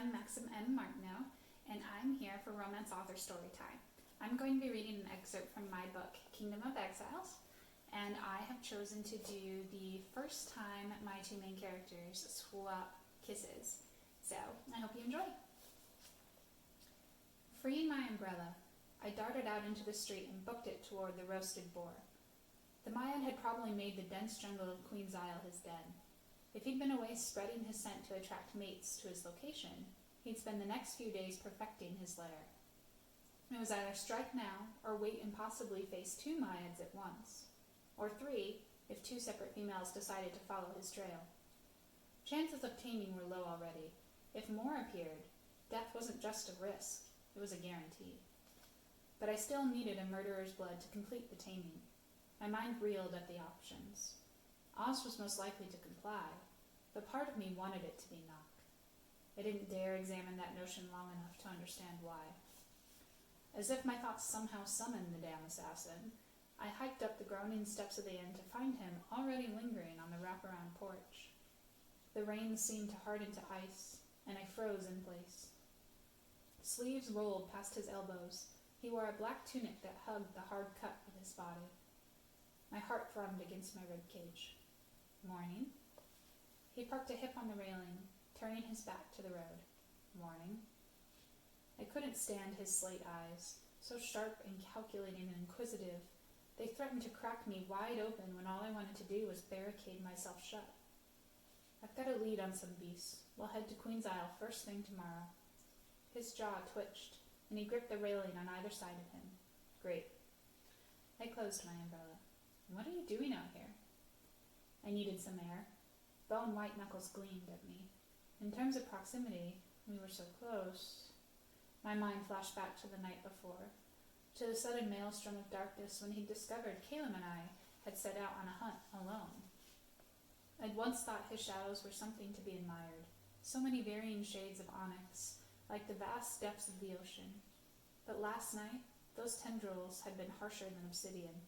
I'm Maxym M. Martineau, and I'm here for Romance Author StoryTime. I'm going to be reading an excerpt from my book, Kingdom of Exiles, and I have chosen to do the first time my two main characters swap kisses. So, I hope you enjoy. Freeing my umbrella, I darted out into the street and booked it toward the roasted boar. The Mayan had probably made the dense jungle of Queen's Isle his den. If he'd been away spreading his scent to attract mates to his location, he'd spend the next few days perfecting his lair. It was either strike now, or wait and possibly face two Mayans at once, or three, if two separate females decided to follow his trail. Chances of taming were low already. If more appeared, death wasn't just a risk, it was a guarantee. But I still needed a murderer's blood to complete the taming. My mind reeled at the options. Oz was most likely to comply, but part of me wanted it to be Nock. I didn't dare examine that notion long enough to understand why. As if my thoughts somehow summoned the damn assassin, I hiked up the groaning steps of the inn to find him already lingering on the wraparound porch. The rain seemed to harden to ice, and I froze in place. Sleeves rolled past his elbows. He wore a black tunic that hugged the hard cut of his body. My heart thrummed against my ribcage. Morning. He parked a hip on the railing, turning his back to the road. Morning. I couldn't stand his slate eyes, so sharp and calculating and inquisitive. They threatened to crack me wide open when all I wanted to do was barricade myself shut. I've got a lead on some beasts. We'll head to Queen's Isle first thing tomorrow. His jaw twitched, and he gripped the railing on either side of him. Great. I closed my umbrella. What are you doing out here? I needed some air. Bone white knuckles gleamed at me. In terms of proximity, we were so close. My mind flashed back to the night before, to the sudden maelstrom of darkness when he'd discovered Caleb and I had set out on a hunt alone. I'd once thought his shadows were something to be admired, so many varying shades of onyx, like the vast depths of the ocean. But last night, those tendrils had been harsher than obsidian.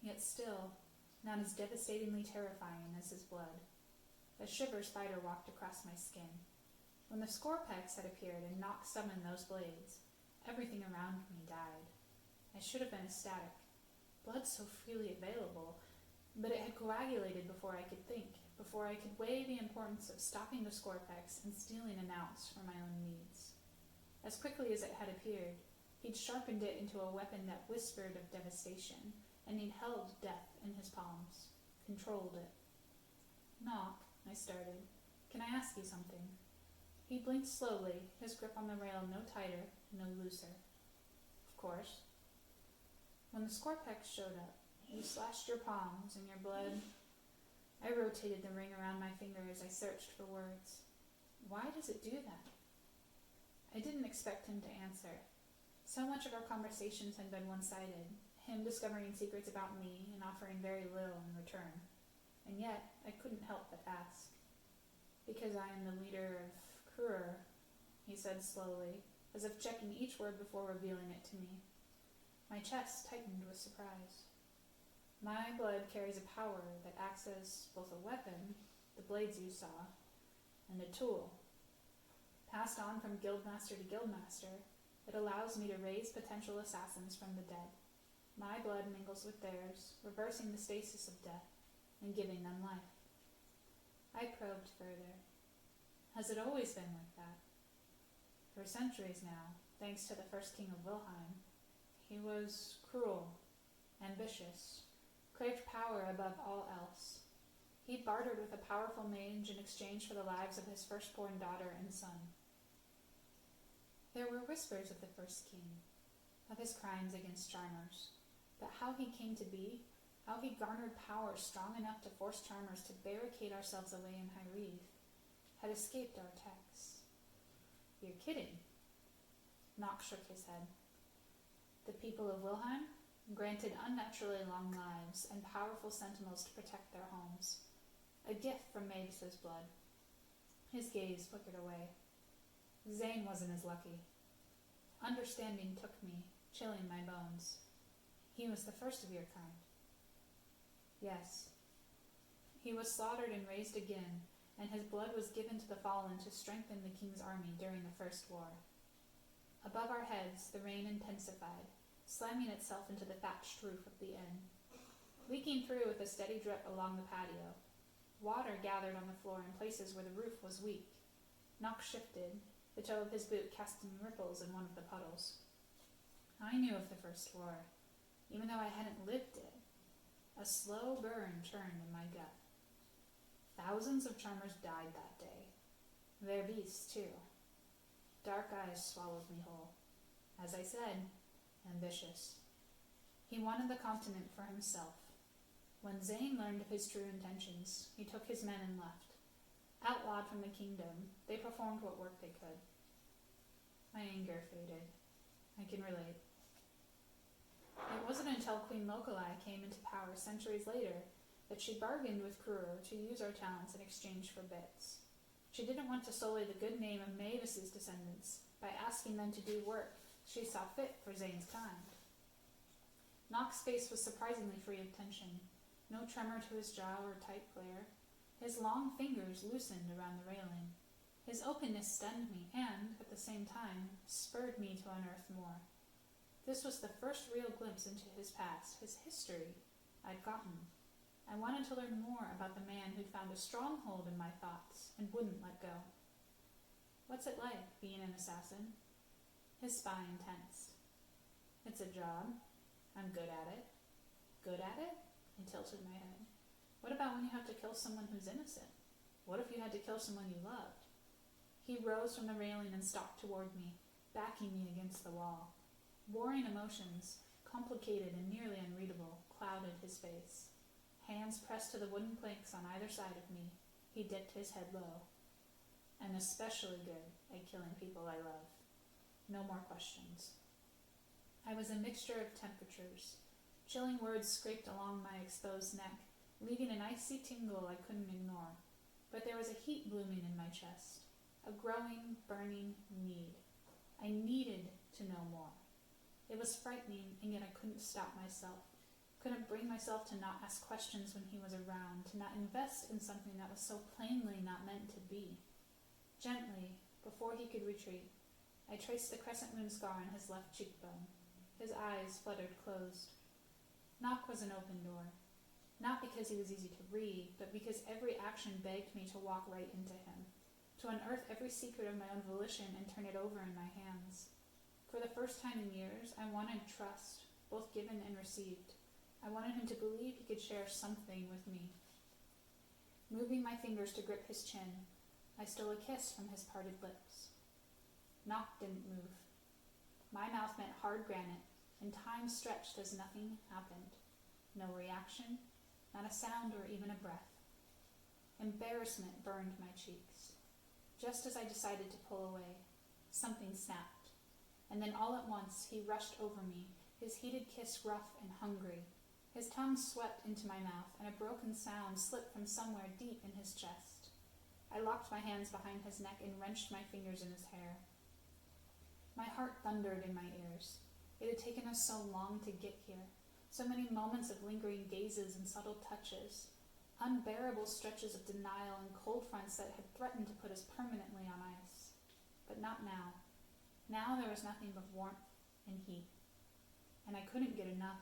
Yet still, not as devastatingly terrifying as his blood. A shiver spider walked across my skin. When the scorpex had appeared and Nock summoned those blades, everything around me died. I should have been ecstatic. Blood so freely available, but it had coagulated before I could think, before I could weigh the importance of stopping the scorpex and stealing an ounce for my own needs. As quickly as it had appeared, he'd sharpened it into a weapon that whispered of devastation, and he'd held death in his palms, controlled it. Nock, I started. Can I ask you something? He blinked slowly, his grip on the rail no tighter, no looser. Of course. When the scorpex showed up, you slashed your palms and your blood. I rotated the ring around my finger as I searched for words. Why does it do that? I didn't expect him to answer. So much of our conversations had been one-sided, him discovering secrets about me and offering very little in return. And yet, I couldn't help but ask. Because I am the leader of Krur, he said slowly, as if checking each word before revealing it to me. My chest tightened with surprise. My blood carries a power that acts as both a weapon, the blades you saw, and a tool. Passed on from guildmaster to guildmaster, it allows me to raise potential assassins from the dead. My blood mingles with theirs, reversing the stasis of death and giving them life. I probed further. Has it always been like that? For centuries now, thanks to the first king of Wilhelm. He was cruel, ambitious, craved power above all else. He bartered with a powerful mage in exchange for the lives of his firstborn daughter and son. There were whispers of the first king, of his crimes against charmers, but how he came to be, how he garnered power strong enough to force charmers to barricade ourselves away in Hyreve, had escaped our texts. You're kidding. Nock shook his head. The people of Wilhelm granted unnaturally long lives and powerful sentinels to protect their homes. A gift from Mavis's blood. His gaze flickered away. Zane wasn't as lucky. Understanding took me, chilling my bones. He was the first of your kind. Yes. He was slaughtered and raised again, and his blood was given to the fallen to strengthen the king's army during the First War. Above our heads, the rain intensified, slamming itself into the thatched roof of the inn, leaking through with a steady drip along the patio. Water gathered on the floor in places where the roof was weak. Knock shifted, the toe of his boot casting ripples in one of the puddles. I knew of the First War, even though I hadn't lived it. A slow burn churned in my gut. Thousands of charmers died that day. Their beasts, too. Dark eyes swallowed me whole. As I said, ambitious. He wanted the continent for himself. When Zane learned of his true intentions, he took his men and left. Outlawed from the kingdom, they performed what work they could. My anger faded. I can relate. It wasn't until Queen Locali came into power centuries later that she bargained with Krur to use our talents in exchange for bits. She didn't want to sully the good name of Mavis's descendants by asking them to do work she saw fit for Zane's kind. Nock's face was surprisingly free of tension, no tremor to his jaw or tight glare. His long fingers loosened around the railing. His openness stunned me and, at the same time, spurred me to unearth more. This was the first real glimpse into his past, his history, I'd gotten. I wanted to learn more about the man who'd found a stronghold in my thoughts and wouldn't let go. What's it like, being an assassin? His spine tensed. It's a job. I'm good at it. Good at it? I tilted my head. What about when you have to kill someone who's innocent? What if you had to kill someone you loved? He rose from the railing and stalked toward me, backing me against the wall. Warring emotions, complicated and nearly unreadable, clouded his face. Hands pressed to the wooden planks on either side of me, he dipped his head low. I'm especially good at killing people I love. No more questions. I was a mixture of temperatures. Chilling words scraped along my exposed neck, leaving an icy tingle I couldn't ignore. But there was a heat blooming in my chest, a growing, burning need. I needed to know more. It was frightening, and yet I couldn't stop myself. Couldn't bring myself to not ask questions when he was around, to not invest in something that was so plainly not meant to be. Gently, before he could retreat, I traced the crescent moon scar on his left cheekbone. His eyes fluttered closed. Knock was an open door. Not because he was easy to read, but because every action begged me to walk right into him, to unearth every secret of my own volition and turn it over in my hands. For the first time in years, I wanted trust, both given and received. I wanted him to believe he could share something with me. Moving my fingers to grip his chin, I stole a kiss from his parted lips. Knock didn't move. My mouth met hard granite, and time stretched as nothing happened. No reaction, not a sound or even a breath. Embarrassment burned my cheeks. Just as I decided to pull away, something snapped, and then all at once he rushed over me, his heated kiss rough and hungry. His tongue swept into my mouth, and a broken sound slipped from somewhere deep in his chest. I locked my hands behind his neck and wrenched my fingers in his hair. My heart thundered in my ears. It had taken us so long to get here, so many moments of lingering gazes and subtle touches, unbearable stretches of denial and cold fronts that had threatened to put us permanently on ice. But not now. Now there was nothing but warmth and heat. And I couldn't get enough.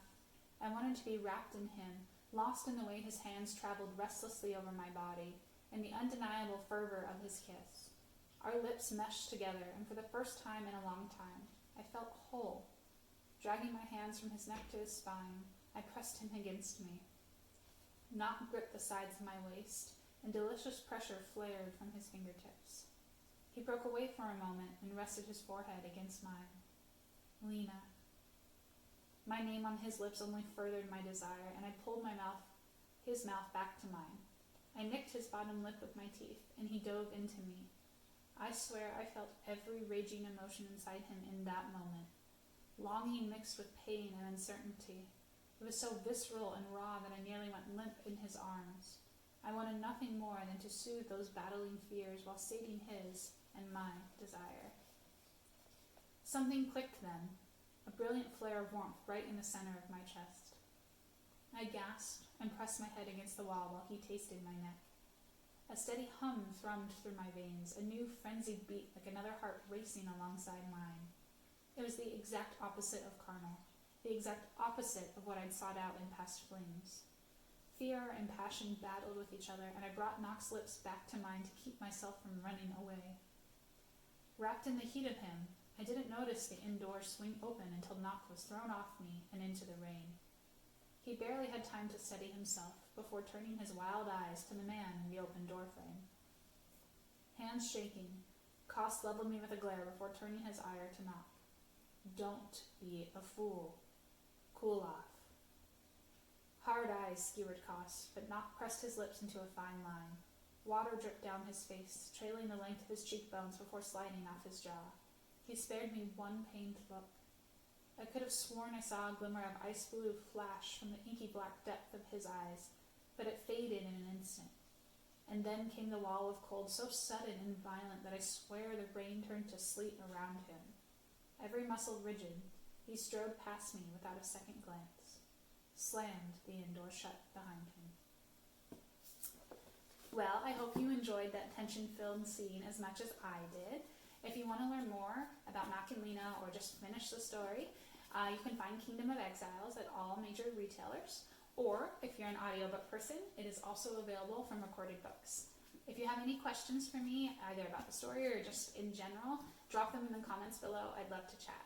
I wanted to be wrapped in him, lost in the way his hands traveled restlessly over my body, and the undeniable fervor of his kiss. Our lips meshed together, and for the first time in a long time, I felt whole. Dragging my hands from his neck to his spine, I pressed him against me. Knock gripped the sides of my waist, and delicious pressure flared from his fingertips. He broke away for a moment and rested his forehead against mine. Lena. My name on his lips only furthered my desire, and I pulled his mouth back to mine. I nicked his bottom lip with my teeth, and he dove into me. I swear I felt every raging emotion inside him in that moment. Longing mixed with pain and uncertainty. It was so visceral and raw that I nearly went limp in his arms. I wanted nothing more than to soothe those battling fears while sating his and my desire. Something clicked then, a brilliant flare of warmth right in the center of my chest. I gasped and pressed my head against the wall while he tasted my neck. A steady hum thrummed through my veins, a new frenzied beat like another heart racing alongside mine. It was the exact opposite of carnal, the exact opposite of what I'd sought out in past flings. Fear and passion battled with each other, and I brought Nock's lips back to mine to keep myself from running away. Wrapped in the heat of him, I didn't notice the inn door swing open until Nock was thrown off me and into the rain. He barely had time to steady himself before turning his wild eyes to the man in the open doorframe. Hands shaking, Koss leveled me with a glare before turning his ire to Nock. "Don't be a fool. Cool off." Hard eyes skewered Koss, but Nock pressed his lips into a fine line. Water dripped down his face, trailing the length of his cheekbones before sliding off his jaw. He spared me one pained look. I could have sworn I saw a glimmer of ice blue flash from the inky black depth of his eyes, but it faded in an instant. And then came the wall of cold so sudden and violent that I swear the rain turned to sleet around him. Every muscle rigid, he strode past me without a second glance, slammed the inn door shut behind him. Well, I hope you enjoyed that tension-filled scene as much as I did. If you want to learn more about Mac and Lena or just finish the story, you can find Kingdom of Exiles at all major retailers, or if you're an audiobook person, it is also available from Recorded Books. If you have any questions for me, either about the story or just in general, drop them in the comments below. I'd love to chat.